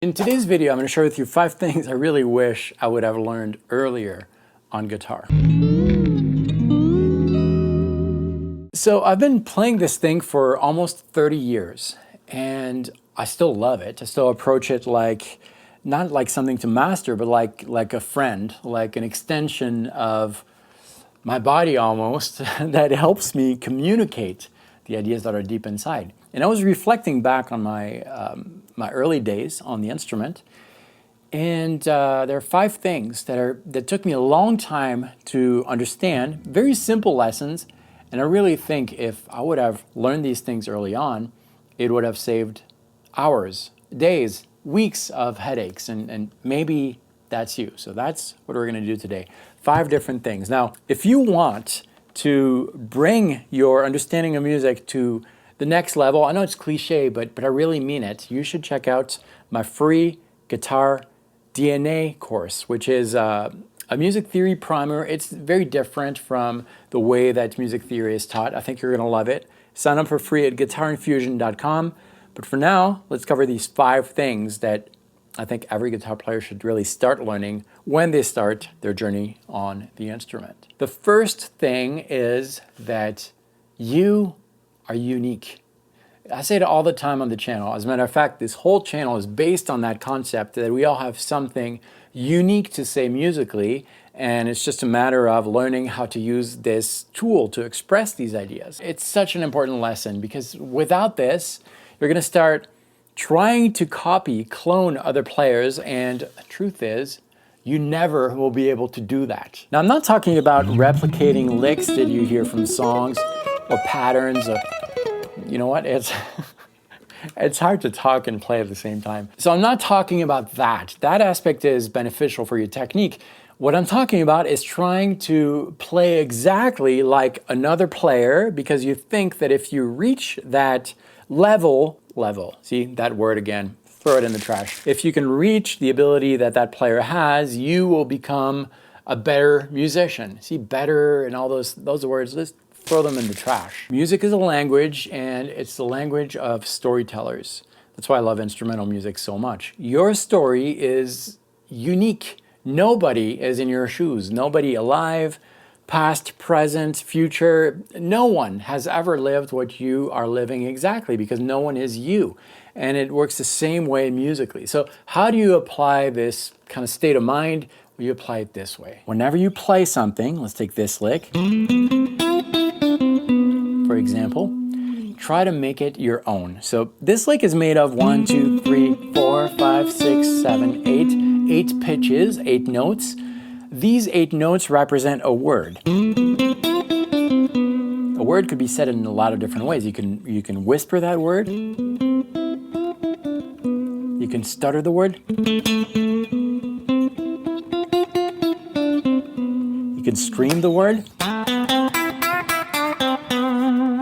In today's video, I'm going to share with you 5 things I really wish I would have learned earlier on guitar. So I've been playing this thing for almost 30 years and I still love it. I still approach it like, not like something to master, but like a friend, like an extension of my body almost that helps me communicate the ideas that are deep inside. And I was reflecting back on my early days on the instrument, and there are 5 things that took me a long time to understand, very simple lessons, and I really think if I would have learned these things early on, it would have saved hours, days, weeks of headaches, and maybe that's you. So that's what we're going to do today. 5 different things. Now, if you want to bring your understanding of music to the next level, I know it's cliche, but I really mean it, you should check out my free Guitar DNA course, which is a music theory primer. It's very different from the way that music theory is taught. I think you're going to love it. Sign up for free at guitarinfusion.com. But for now, let's cover these 5 things that I think every guitar player should really start learning when they start their journey on the instrument. The first thing is that you are unique. I say it all the time on the channel. As a matter of fact, this whole channel is based on that concept that we all have something unique to say musically, and it's just a matter of learning how to use this tool to express these ideas. It's such an important lesson because without this, you're going to start trying to copy, clone other players, and the truth is, you never will be able to do that. Now, I'm not talking about replicating licks that you hear from songs or patterns. You know what? It's hard to talk and play at the same time. So I'm not talking about that. That aspect is beneficial for your technique. What I'm talking about is trying to play exactly like another player because you think that if you reach that level, see that word again, throw it in the trash. If you can reach the ability that that player has, you will become a better musician. See, better and all those words, just throw them in the trash. Music is a language, and it's the language of storytellers. That's why I love instrumental music so much. Your story is unique. Nobody is in your shoes. Nobody alive, past, present, future. No one has ever lived what you are living exactly because no one is you. And it works the same way musically. So how do you apply this kind of state of mind? Well, you apply it this way. Whenever you play something, let's take this lick, for example, try to make it your own. So this lick is made of 1, 2, 3, 4, 5, 6, 7, 8 pitches, 8 notes. These 8 notes represent a word. A word could be said in a lot of different ways. You can whisper that word. You can stutter the word. You can scream the word.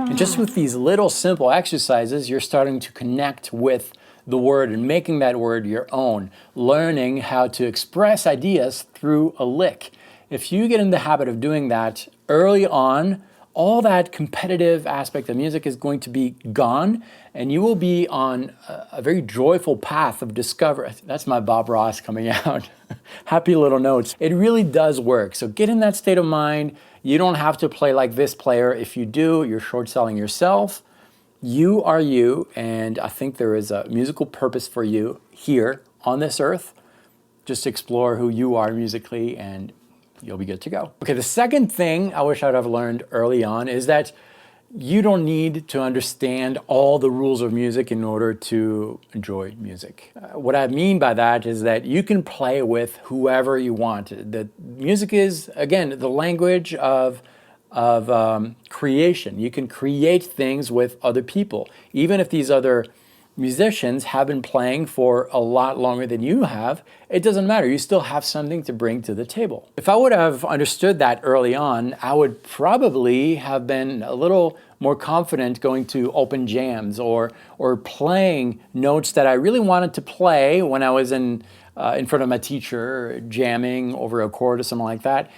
And just with these little simple exercises, you're starting to connect with the word and making that word your own, learning how to express ideas through a lick. If you get in the habit of doing that early on, all that competitive aspect of music is going to be gone, and you will be on a very joyful path of discovery. That's my Bob Ross coming out. Happy little notes. It really does work. So get in that state of mind. You don't have to play like this player. If you do, you're short selling yourself. You are you, and I think there is a musical purpose for you here on this earth. Just explore who you are musically and you'll be good to go. Okay, the second thing I wish I'd have learned early on is that you don't need to understand all the rules of music in order to enjoy music. What I mean by that is that you can play with whoever you want. The music is, again, the language of creation. You can create things with other people. Even if these other musicians have been playing for a lot longer than you have, it doesn't matter. You still have something to bring to the table. If I would have understood that early on, I would probably have been a little more confident going to open jams or playing notes that I really wanted to play when I was in front of my teacher, jamming over a chord or something like that.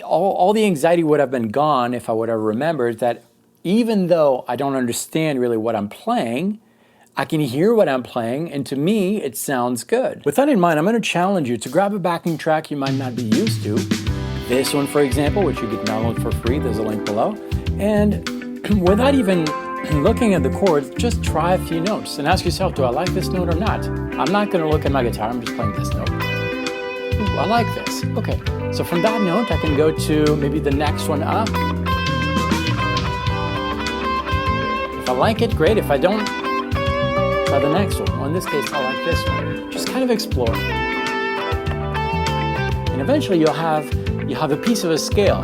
All the anxiety would have been gone if I would have remembered that even though I don't understand really what I'm playing, I can hear what I'm playing, and to me, it sounds good. With that in mind, I'm going to challenge you to grab a backing track you might not be used to. This one, for example, which you can download for free, there's a link below. And without even looking at the chords, just try a few notes and ask yourself, do I like this note or not? I'm not going to look at my guitar, I'm just playing this note. Ooh, I like this. Okay, so from that note, I can go to maybe the next one up. If I like it, great. If I don't, try the next one. Well, in this case, I like this one. Just kind of explore. And eventually you'll have a piece of a scale.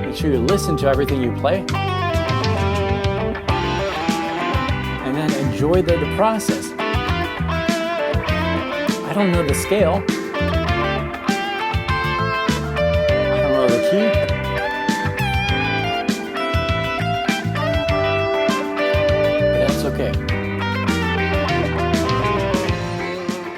Make sure you listen to everything you play. And then enjoy the process. I don't know the scale. I don't know the key. Okay.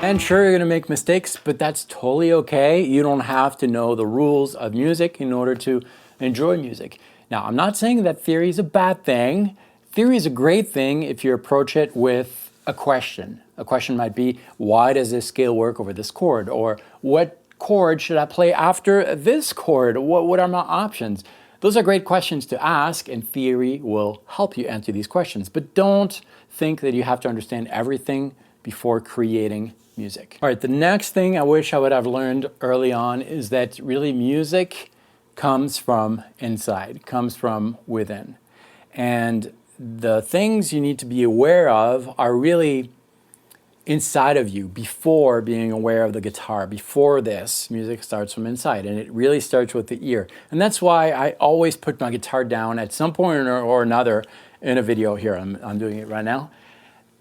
And sure, you're gonna make mistakes, but that's totally okay. You don't have to know the rules of music in order to enjoy music. Now, I'm not saying that theory is a bad thing. Theory is a great thing if you approach it with a question. A question might be, why does this scale work over this chord? Or what chord should I play after this chord? What are my options? Those are great questions to ask, and theory will help you answer these questions. But don't think that you have to understand everything before creating music. All right, the next thing I wish I would have learned early on is that really music comes from inside, comes from within. And the things you need to be aware of are really inside of you before being aware of the guitar. Before this, music starts from inside, and it really starts with the ear. And that's why I always put my guitar down at some point or another in a video. Here, I'm doing it right now,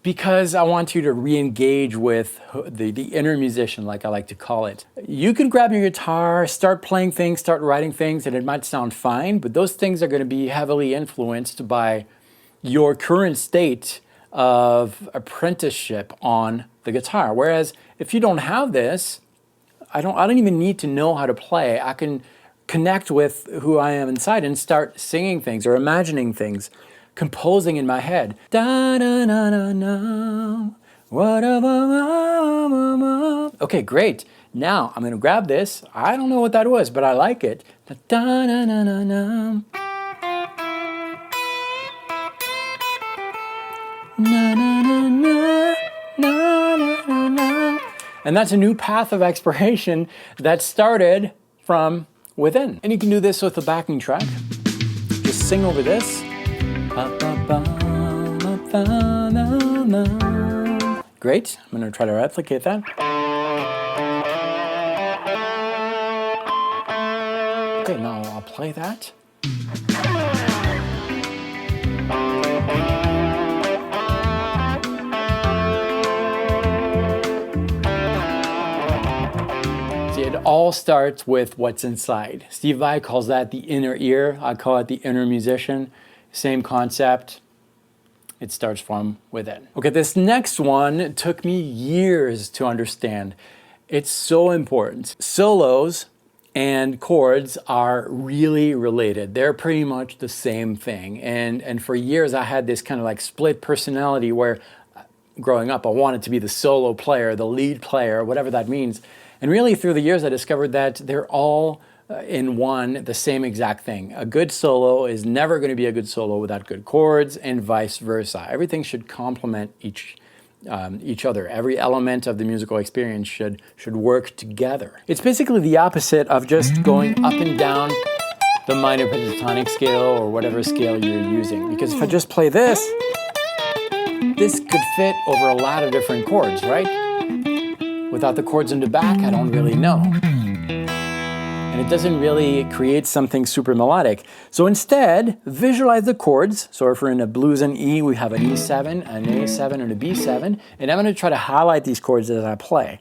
because I want you to re-engage with the inner musician, like I like to call it. You can grab your guitar, start playing things, start writing things, and it might sound fine, but those things are going to be heavily influenced by your current state of apprenticeship on the guitar. Whereas if you don't have this, I don't even need to know how to play. I can connect with who I am inside and start singing things or imagining things, composing in my head. Da da da da da. Okay, great. Now I'm gonna grab this. I don't know what that was, but I like it. Da da da da da da. Na, na, na, na, na, na, na. And that's a new path of exploration that started from within. And you can do this with a backing track. Just sing over this. Great. I'm going to try to replicate that. Okay, now I'll play that. It all starts with what's inside. Steve Vai calls that the inner ear. I call it the inner musician. Same concept. It starts from within. Okay, this next one took me years to understand. It's so important. Solos and chords are really related. They're pretty much the same thing. And for years I had this kind of like split personality where growing up I wanted to be the solo player, the lead player, whatever that means. And really through the years I discovered that they're all in one, the same exact thing. A good solo is never going to be a good solo without good chords, and vice versa. Everything should complement each other. Every element of the musical experience should work together. It's basically the opposite of just going up and down the minor pentatonic scale or whatever scale you're using. Because if I just play this could fit over a lot of different chords, right? Without the chords in the back, I don't really know. And it doesn't really create something super melodic. So instead, visualize the chords. So if we're in a blues and E, we have an E7, an A7, and a B7. And I'm going to try to highlight these chords as I play.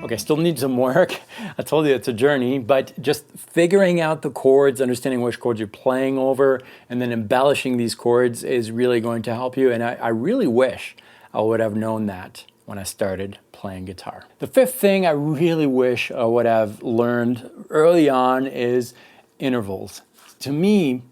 Okay, still need some work. I told you it's a journey, but just figuring out the chords, understanding which chords you're playing over, and then embellishing these chords is really going to help you. And I really wish I would have known that when I started playing guitar. The fifth thing I really wish I would have learned early on is intervals. To me,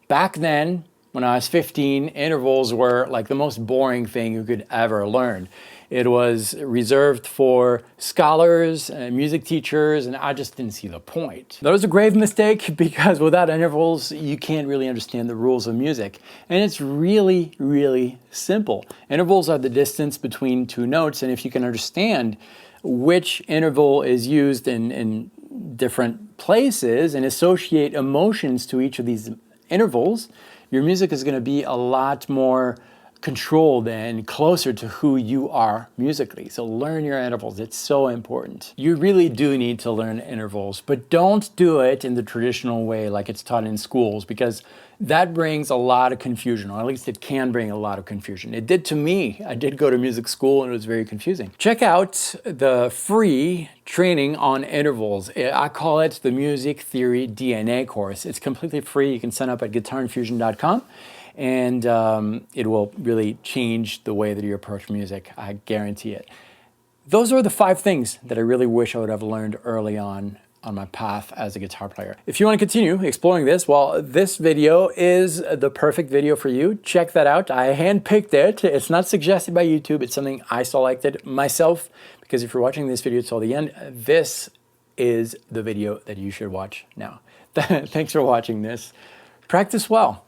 back then, when I was 15, intervals were like the most boring thing you could ever learn. It was reserved for scholars and music teachers, and I just didn't see the point. That was a grave mistake because without intervals, you can't really understand the rules of music. And it's really, really simple. Intervals are the distance between two notes, and if you can understand which interval is used in different places and associate emotions to each of these intervals, your music is going to be a lot more controlled and closer to who you are musically. So learn your intervals. It's so important. You really do need to learn intervals, but don't do it in the traditional way like it's taught in schools, because that brings a lot of confusion, or at least it can bring a lot of confusion. It did to me. I did go to music school and it was very confusing. Check out the free training on intervals. I call it the Music Theory DNA course. It's completely free. You can sign up at guitarinfusion.com. And it will really change the way that you approach music. I guarantee it. Those are the 5 things that I really wish I would have learned early on my path as a guitar player. If you want to continue exploring this, well, this video is the perfect video for you. Check that out. I handpicked it. It's not suggested by YouTube. It's something I selected myself, because if you're watching this video till the end, this is the video that you should watch now. Thanks for watching this. Practice well.